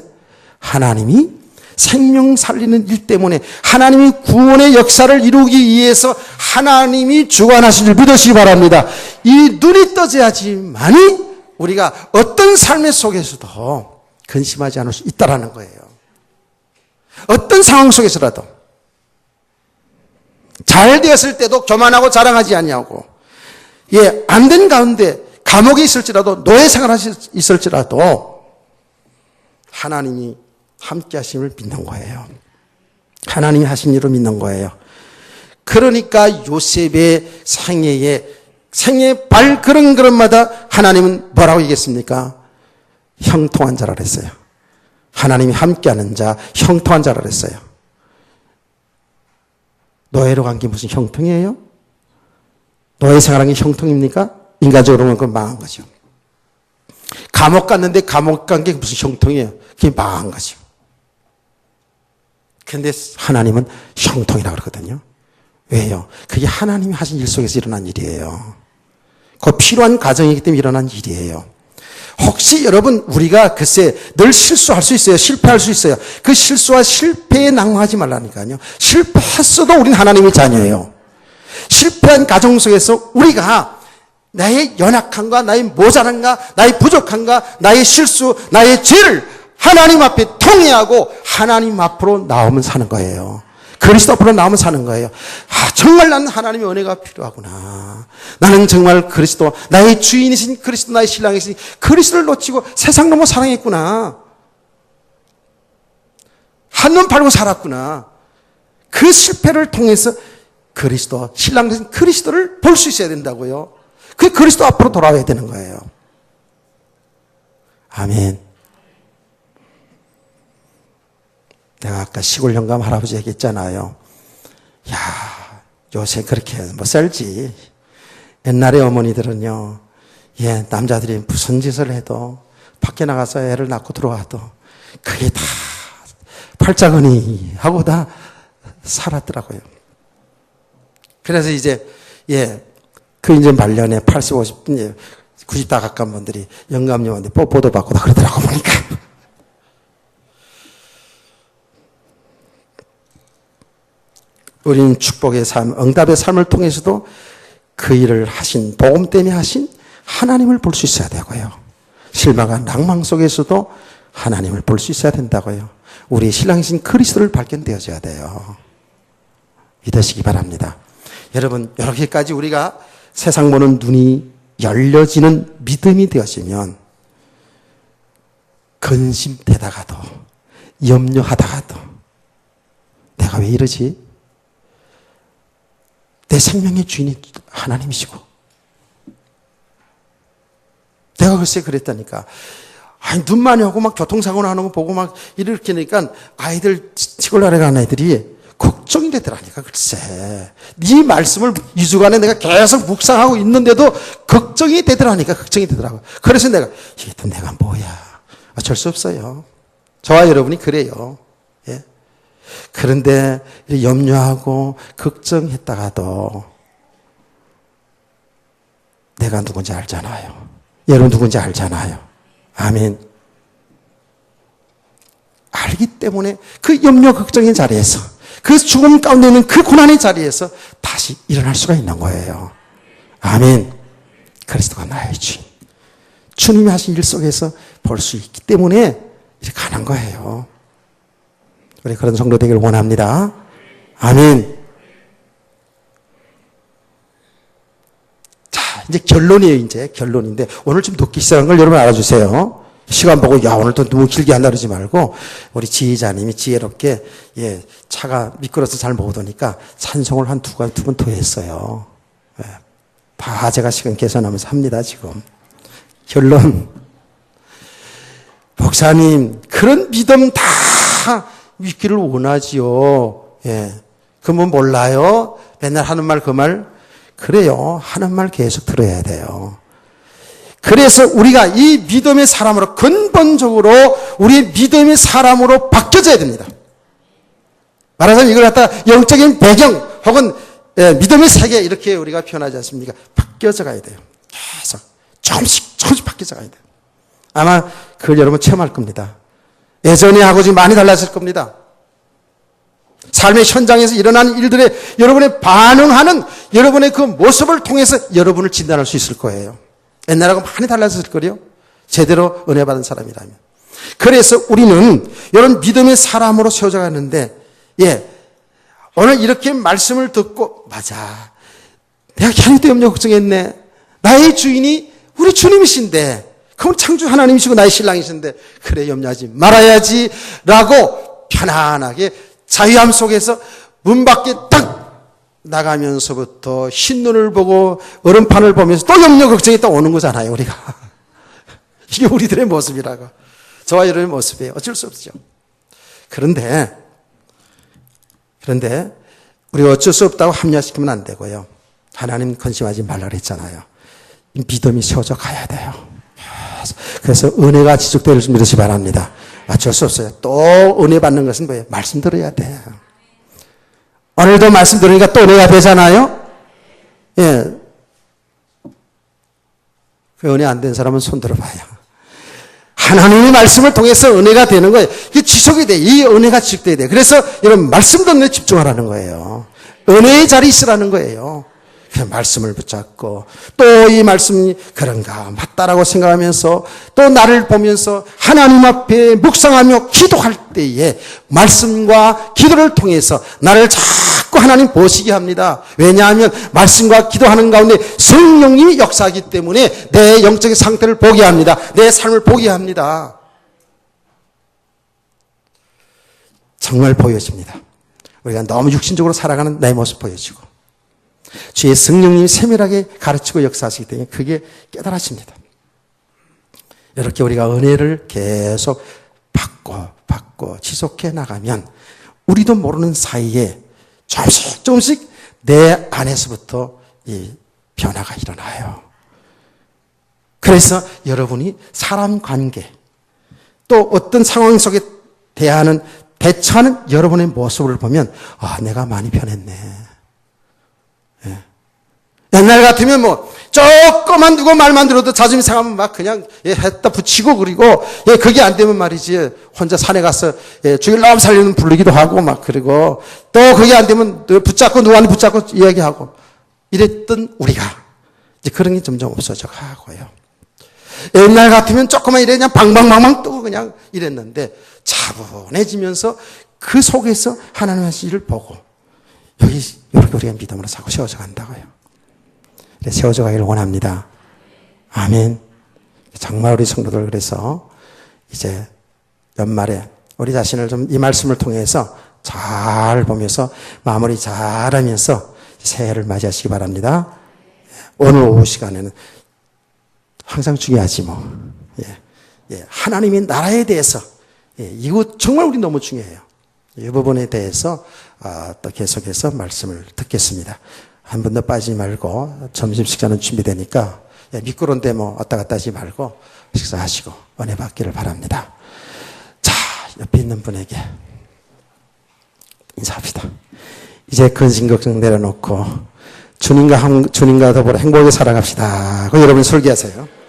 하나님이 생명 살리는 일 때문에 하나님이 구원의 역사를 이루기 위해서 하나님이 주관하신 줄 믿으시기 바랍니다. 이 눈이 떠져야지만이 우리가 어떤 삶의 속에서도 근심하지 않을 수 있다라는 거예요. 어떤 상황 속에서라도 잘 되었을 때도 교만하고 자랑하지 아니하고 안 된 가운데 감옥에 있을지라도 노예 생활에 있을지라도 하나님이 함께 하심을 믿는 거예요. 하나님이 하신 일을 믿는 거예요. 그러니까 요셉의 생애의 발걸음걸음마다 하나님은 뭐라고 얘기했습니까? 형통한 자라 그랬어요. 하나님이 함께하는 자, 형통한 자라 그랬어요. 노예로 간 게 무슨 형통이에요? 노예 생활한 게 형통입니까? 인간적으로 보면 그건 망한 거죠. 감옥 갔는데 감옥 간 게 무슨 형통이에요? 그게 망한 거죠. 그런데 하나님은 형통이라고 그러거든요. 왜요? 그게 하나님이 하신 일 속에서 일어난 일이에요. 그 필요한 과정이기 때문에 일어난 일이에요. 혹시 여러분 우리가 글쎄 늘 실수할 수 있어요. 실패할 수 있어요. 그 실수와 실패에 낭망하지 말라니까요. 실패했어도 우리는 하나님의 자녀예요. 실패한 가정 속에서 우리가 나의 연약함과 나의 모자람과 나의 부족함과 나의 실수, 나의 죄를 하나님 앞에 통회하고 하나님 앞으로 나오면 사는 거예요. 그리스도 앞으로 나오면 사는 거예요. 정말 나는 하나님의 은혜가 필요하구나. 나는 정말 그리스도, 나의 주인이신 그리스도, 나의 신랑이신 그리스도를 놓치고 세상 너무 사랑했구나. 한눈 팔고 살았구나. 그 실패를 통해서 그리스도, 신랑 되신 그리스도를 볼 수 있어야 된다고요. 그 그리스도 앞으로 돌아와야 되는 거예요. 아멘. 내가 아까 시골 영감 할아버지 얘기했잖아요. 야, 요새 그렇게 못 살지. 옛날에 어머니들은요, 남자들이 무슨 짓을 해도 밖에 나가서 애를 낳고 들어와도 그게 다 팔자거니 하고 다 살았더라고요. 그래서 이제, 그 이제 말년에 80, 50, 90다 가까운 분들이 영감님한테 뽀뽀도 받고 다 그러더라고 보니까. 우리는 축복의 삶, 응답의 삶을 통해서도 그 일을 하신, 복음 때문에 하신 하나님을 볼 수 있어야 되고요. 실망한 낭망 속에서도 하나님을 볼 수 있어야 된다고요. 우리 신랑이신 그리스도를 발견되어져야 돼요. 믿으시기 바랍니다. 여러분, 이렇게까지 우리가 세상 보는 눈이 열려지는 믿음이 되어지면 근심되다가도 염려하다가도 내가 왜 이러지? 내 생명의 주인이 하나님이시고 내가 글쎄 그랬다니까. 아니, 눈만이 오고 막 교통사고 나는 거 보고 막 이렇게 하니까 아이들 시골 나라 가는 애들이 걱정이 되더라니까. 글쎄 네 말씀을 2주간에 내가 계속 묵상하고 있는데도 걱정이 되더라니까. 걱정이 되더라고. 그래서 내가 이게 또 내가 뭐야. 어쩔 수 없어요. 저와 여러분이 그래요. 그런데 염려하고 걱정했다가도 내가 누군지 알잖아요. 여러분 누군지 알잖아요. 아멘. 알기 때문에 그 염려 걱정의 자리에서, 그 죽음 가운데 있는 그 고난의 자리에서 다시 일어날 수가 있는 거예요. 아멘. 그리스도가 나의 주인. 주님이 하신 일 속에서 볼 수 있기 때문에 이렇게 가는 거예요. 우리 그런 성도 되기를 원합니다. 아멘. 자, 이제 결론이에요. 이제 결론인데 오늘 좀 듣기 시작한 걸 여러분 알아주세요. 시간 보고 야 오늘 또 너무 길게 한다 그러지 말고 우리 지휘자님이 지혜롭게 차가 미끄러서 잘 못 오니까 찬송을 한 두 번 더 했어요. 다 제가 시간 계산하면서 합니다 지금. 결론. 목사님 그런 믿음 다 믿기를 원하지요. 그러면 몰라요? 맨날 하는 말 그 말? 그래요. 하는 말 계속 들어야 돼요. 그래서 우리가 이 믿음의 사람으로 근본적으로 우리 믿음의 사람으로 바뀌어져야 됩니다. 말하자면 이걸 갖다 영적인 배경 혹은 믿음의 세계 이렇게 우리가 표현하지 않습니까? 바뀌어져 가야 돼요. 계속 조금씩 바뀌어져 가야 돼요. 아마 그걸 여러분 체험할 겁니다. 예전에 하고 지금 많이 달라질 겁니다. 삶의 현장에서 일어나는 일들에 여러분의 반응하는 여러분의 그 모습을 통해서 여러분을 진단할 수 있을 거예요. 옛날하고 많이 달라졌을 거예요. 제대로 은혜 받은 사람이라면. 그래서 우리는 이런 믿음의 사람으로 세워져 가는데 오늘 이렇게 말씀을 듣고 맞아. 내가 괜히 또 염려 걱정했네. 나의 주인이 우리 주님이신데 그럼 창조 하나님이시고 나의 신랑이신데 그래 염려하지 말아야지 라고 편안하게 자유함 속에서 문 밖에 딱 나가면서부터 흰눈을 보고 얼음판을 보면서 또 염려 걱정이 또 오는 거잖아요 우리가. 이게 우리들의 모습이라고. 저와 여러분의 모습이에요. 어쩔 수 없죠. 그런데 우리가 어쩔 수 없다고 합리화시키면 안 되고요. 하나님 근심하지 말라 그랬잖아요. 믿음이 세워져 가야 돼요. 그래서 은혜가 지속될 줄 믿으시 바랍니다. 어쩔 수 없어요. 또 은혜 받는 것은 뭐예요? 말씀 들어야 돼요. 오늘도 말씀 들으니까 또 은혜가 되잖아요. 그 은혜 안 된 사람은 손 들어봐요. 하나님의 말씀을 통해서 은혜가 되는 거예요. 이게 지속이 돼. 이 은혜가 지속돼야 돼. 그래서 여러분 말씀 듣는 데 집중하라는 거예요. 은혜의 자리에 있으라는 거예요. 그 말씀을 붙잡고 또 이 말씀이 그런가 맞다라고 생각하면서 또 나를 보면서 하나님 앞에 묵상하며 기도할 때에 말씀과 기도를 통해서 나를 자꾸 하나님 보시게 합니다. 왜냐하면 말씀과 기도하는 가운데 성령님이 역사하기 때문에 내 영적인 상태를 보게 합니다. 내 삶을 보게 합니다. 정말 보여집니다. 우리가 너무 육신적으로 살아가는 내 모습 보여지고 주의 성령님이 세밀하게 가르치고 역사하시기 때문에 그게 깨달아집니다. 이렇게 우리가 은혜를 계속 받고 지속해 나가면 우리도 모르는 사이에 조금씩 내 안에서부터 이 변화가 일어나요. 그래서 여러분이 사람 관계, 또 어떤 상황 속에 대처하는 여러분의 모습을 보면, 내가 많이 변했네. 예. 옛날 같으면 조금만 누구 말만 들어도 자존심 상하면 막 그냥 했다 붙이고, 그리고 그게 안 되면 말이지 혼자 산에 가서 죽일 놈 살리는 부르기도 하고 막, 그리고 또 그게 안 되면 붙잡고 누구한테 붙잡고 이야기하고 이랬던 우리가 이제 그런 게 점점 없어져 가고요. 옛날 같으면 조금만 이래 그냥 방방방방 뜨고 그냥 이랬는데 차분해지면서 그 속에서 하나님의 일을 보고 이렇게 우리가 믿음으로 자꾸 세워져 간다고요. 세워져 가기를 원합니다. 아멘. 정말 우리 성도들 그래서 이제 연말에 우리 자신을 좀 이 말씀을 통해서 잘 보면서 마무리 잘 하면서 새해를 맞이하시기 바랍니다. 오늘 오후 시간에는 항상 중요하지 하나님의 나라에 대해서 이거 정말 우리 너무 중요해요. 이 부분에 대해서 또 계속해서 말씀을 듣겠습니다. 한 번도 빠지지 말고 점심 식사는 준비되니까 미끄러운데 왔다 갔다 하지 말고 식사하시고 은혜 받기를 바랍니다. 자, 옆에 있는 분에게 인사합시다. 이제 근심 걱정 내려놓고 주님과 더불어 행복하게 살아갑시다. 그 여러분 설교하세요.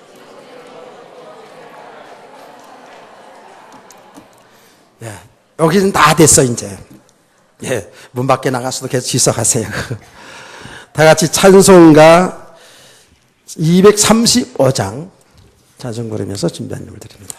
여기는 다 됐어 이제. 문 밖에 나가서도 계속 지속하세요. 다 같이 찬송가 235장 찬송 부르면서 준비한 예물 드립니다.